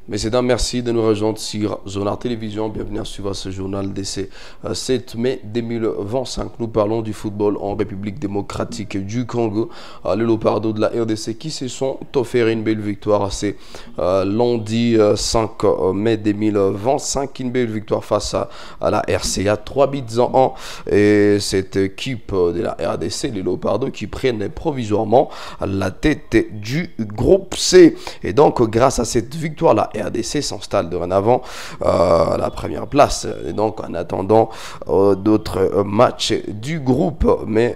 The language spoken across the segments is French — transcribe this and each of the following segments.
Messieurs, dames, merci de nous rejoindre sur Zonard Télévision. Bienvenue à suivre ce journal de ce 7 mai 2025. Nous parlons du football en République démocratique du Congo. Les Léopards de la RDC qui se sont offert une belle victoire. C'est lundi 5 mai 2025. Une belle victoire face à la RCA. 3 buts en 1. Et cette équipe de la RDC, les Léopards qui prennent provisoirement la tête du groupe C. Et donc, grâce à cette victoire, la RDC s'installe dorénavant à la première place. Et donc, en attendant d'autres matchs du groupe, mais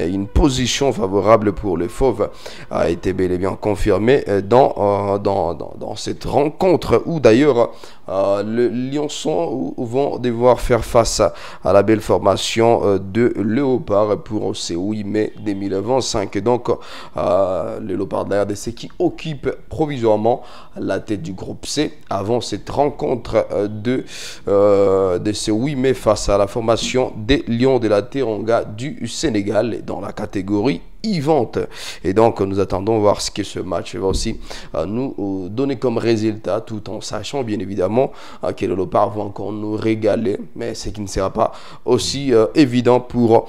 une position favorable pour les Fauves a été bel et bien confirmée dans cette rencontre où d'ailleurs les Lyonçons vont devoir faire face à la belle formation de Léopard pour ce 8 mai 2025. Et donc, les Léopards de la RDC qui occupent provisoirement la tête du groupe C avant cette rencontre de ce 8 mai face à la formation des Lions de la Teranga du Sénégal dans la catégorie I-Vente. Et donc nous attendons voir ce que ce match va aussi nous donner comme résultat, tout en sachant bien évidemment que les Léopards vont encore nous régaler, mais ce qui ne sera pas aussi évident pour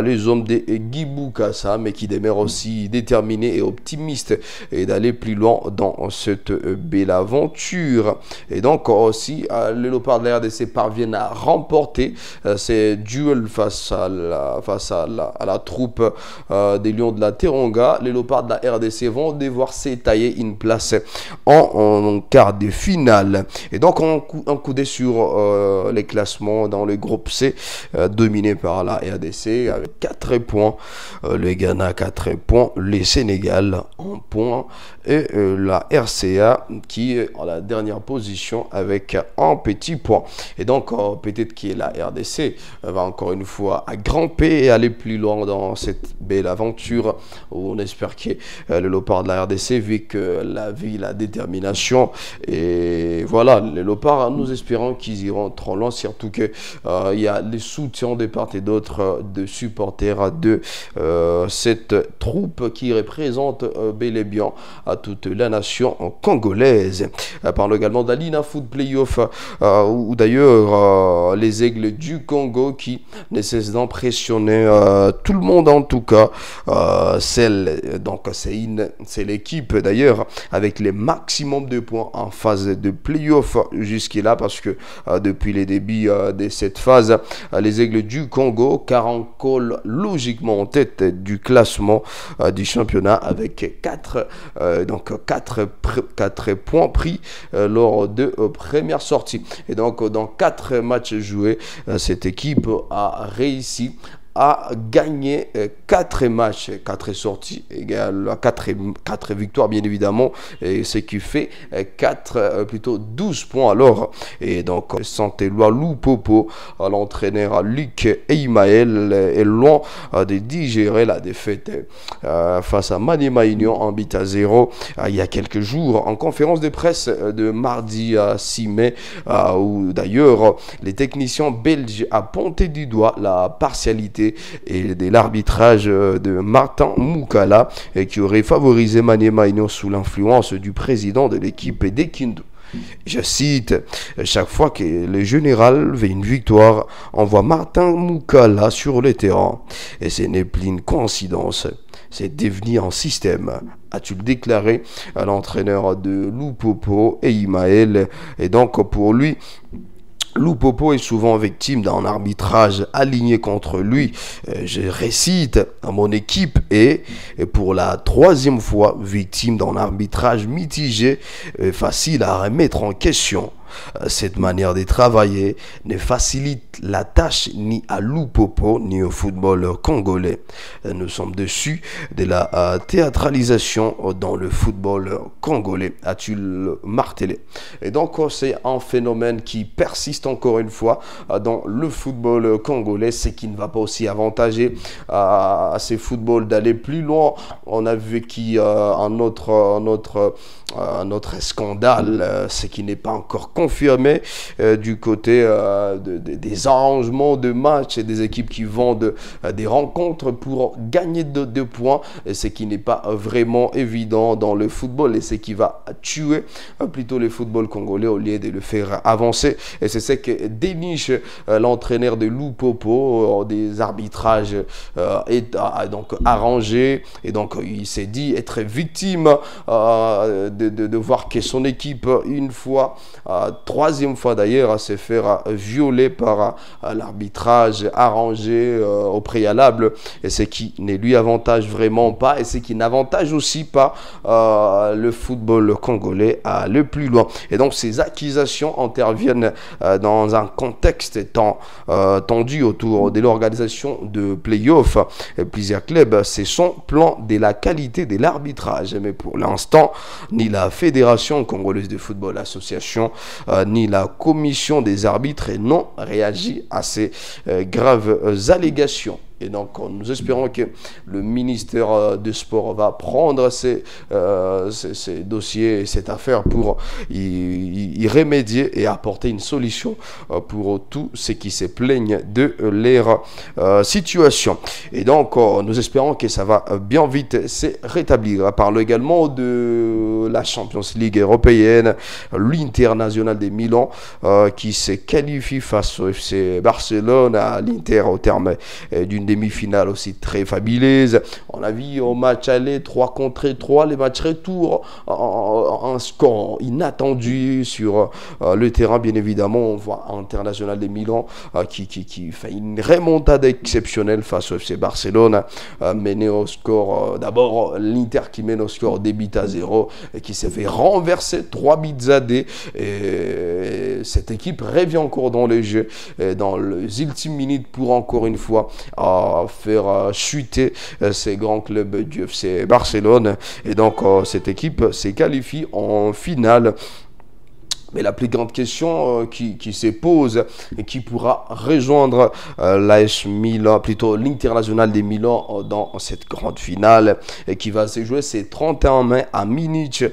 les hommes de Guy Bokassa, mais qui demeurent aussi déterminés et optimistes et d'aller plus loin dans cette belle aventure. Et donc aussi les Léopards de la RDC parviennent à remporter ces duels face à la troupe des Lions de la Teranga. Les Léopards de la RDC vont devoir s'étailler une place en quart de finale. Et donc on coudait sur les classements dans le groupe C dominé par la RDC avec 4 points, le Ghana 4 points, le Sénégal 1 point et la RCA qui est en la dernière position avec un petit point. Et donc peut-être que la RDC va encore une fois grimper et aller plus loin dans cette belle aventure où on espère que le Léopard de la RDC, vu que la vie, la détermination, et voilà, les Léopards, nous espérons qu'ils iront trop loin, surtout que il y a les soutiens de part et d'autre de supporters de cette troupe qui représente bel et bien à toute la nation congolaise. Parlons également de la Lina Foot Playoff, où d'ailleurs les Aigles du Congo qui ne cessent d'impressionner tout le monde en tout cas. Donc c'est l'équipe d'ailleurs avec les maximum de points en phase de playoff jusqu'à là, parce que depuis les débuts de cette phase, les Aigles du Congo carancolent logiquement en tête du classement du championnat avec 4 points pris lors de première sortie. Et donc dans 4 matchs joués, cette équipe a réussi à gagner 4 matchs, 4 sorties égale à 4 victoires bien évidemment, et ce qui fait 12 points alors. Et donc Santé-Loire Loupopo, l'entraîneur Luc Eimael est loin de digérer la défaite face à Maniema Union en but à 0 il y a quelques jours en conférence de presse de mardi 6 mai où d'ailleurs les techniciens belges a pointé du doigt la partialité et de l'arbitrage de Martin Moukala qui aurait favorisé Maniema Union sous l'influence du président de l'équipe d'Ekindu. Je cite: chaque fois que le général veut une victoire, on voit Martin Moukala sur le terrain. Et ce n'est plus une coïncidence, c'est devenu un système, a-t-il déclaré à l'entraîneur de Loupopo et Imaël. Et donc pour lui, Loupopo est souvent victime d'un arbitrage aligné contre lui. Je récite: mon équipe est pour la 3e fois victime d'un arbitrage mitigé, facile à remettre en question. Cette manière de travailler ne facilite la tâche ni à Loupopo ni au football congolais. Nous sommes dessus de la théâtralisation dans le football congolais, a-t-il martelé. Et donc c'est un phénomène qui persiste encore une fois dans le football congolais, ce qui ne va pas aussi avantager à ces footballs d'aller plus loin. On a vécu un autre scandale, ce qui n'est pas encore confirmé du côté des arrangements de match et des équipes qui vendent des rencontres pour gagner deux points, ce qui n'est pas vraiment évident dans le football et ce qui va tuer plutôt le football congolais au lieu de le faire avancer. Et c'est ce que déniche l'entraîneur de Lupopo, des arbitrages donc arrangés, et donc il s'est dit être victime de voir que son équipe, une fois, troisième fois d'ailleurs, se faire violer par l'arbitrage arrangé au préalable, et ce qui ne lui avantage vraiment pas, et ce qui n'avantage aussi pas le football congolais à aller plus loin. Et donc ces accusations interviennent dans un contexte tendu autour de l'organisation de playoffs. Plusieurs clubs se sont plaints de la qualité de l'arbitrage, mais pour l'instant, ni la Fédération congolaise de football association, ni la commission des arbitres n'ont réagi à ces graves allégations. Et donc, nous espérons que le ministère des Sports va prendre ces dossiers et cette affaire pour y remédier et apporter une solution pour tous ceux qui se plaignent de leur situation. Et donc, nous espérons que ça va bien vite se rétablir. Parle également de la Champions League européenne, l'International de Milan qui se qualifie face au FC Barcelone, à l'Inter au terme d'une demi-finale aussi très fabuleuse. On a vu au match aller 3-3, les matchs retour, un score inattendu sur le terrain. Bien évidemment, on voit International de Milan qui fait une remontade exceptionnelle face au FC Barcelone, mené au score, d'abord l'Inter qui mène au score des buts à 0 et qui s'est fait renverser 3 buts à 2. Et cette équipe revient encore dans le jeu, dans les ultimes minutes pour encore une fois faire chuter ces grands clubs du FC Barcelone. Et donc cette équipe s'est qualifiée en finale. Mais la plus grande question qui se pose et qui pourra rejoindre l'AS Milan, plutôt l'International de Milan dans cette grande finale et qui va se jouer ce 31 mai à Munich.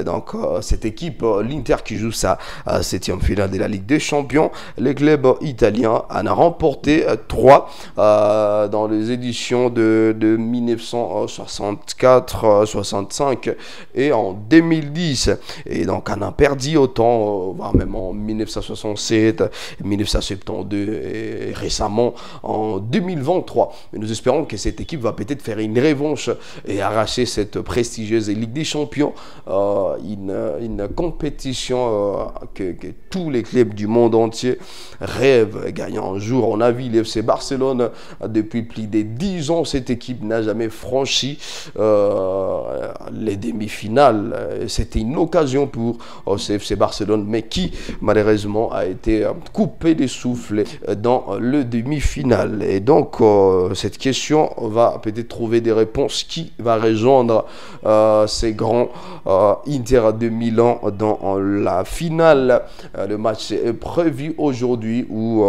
Donc cette équipe, l'Inter qui joue sa 7e finale de la Ligue des Champions, les clubs italiens en a remporté 3 dans les éditions de 1964, 65 et en 2010. Et donc on a perdu autant, voire même en 1967, 1972 et récemment en 2023. Mais nous espérons que cette équipe va peut-être faire une revanche et arracher cette prestigieuse Ligue des Champions, une compétition que tous les clubs du monde entier rêvent gagner un jour. On a vu l'FC Barcelone depuis plus de 10 ans, cette équipe n'a jamais franchi les demi-finales. C'était une occasion pour FC Barcelone, mais qui malheureusement a été coupé des souffles dans le demi-finale. Et donc cette question va peut-être trouver des réponses. Qui va rejoindre ces grands Inter de Milan dans la finale? Le match est prévu aujourd'hui où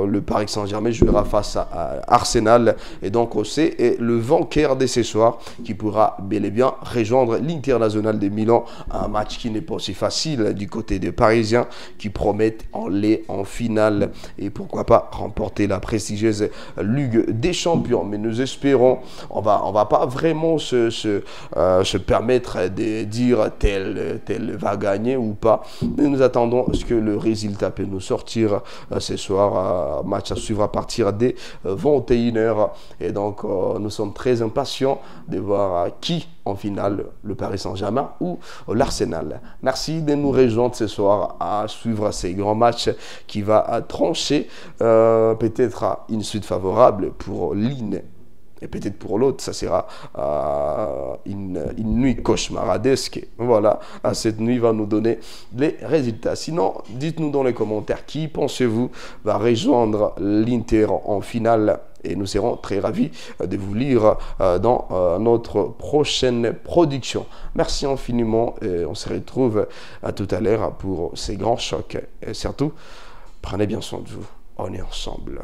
le Paris Saint-Germain jouera face à Arsenal, et donc c'est le vainqueur de ce soir qui pourra bel et bien rejoindre l'International de Milan, un match qui n'est pas aussi facile du côté des Parisiens qui promettent aller en finale et pourquoi pas remporter la prestigieuse Ligue des Champions. Mais nous espérons, on va pas vraiment se permettre de dire tel va gagner ou pas, mais nous attendons ce que le résultat peut nous sortir ce soir. Match à suivre à partir des 21h, et donc nous sommes très impatients de voir qui en finale, le Paris Saint-Germain ou l'Arsenal. Merci de nous rejoindre ce soir à suivre ces grands matchs qui va trancher peut-être une suite favorable pour l'une. Et peut-être pour l'autre, ça sera une nuit cauchemaradesque. Voilà, cette nuit va nous donner les résultats. Sinon, dites-nous dans les commentaires qui pensez-vous va rejoindre l'Inter en finale. Et nous serons très ravis de vous lire dans notre prochaine production. Merci infiniment et on se retrouve à tout à l'heure pour ces grands chocs. Et surtout, prenez bien soin de vous. On est ensemble.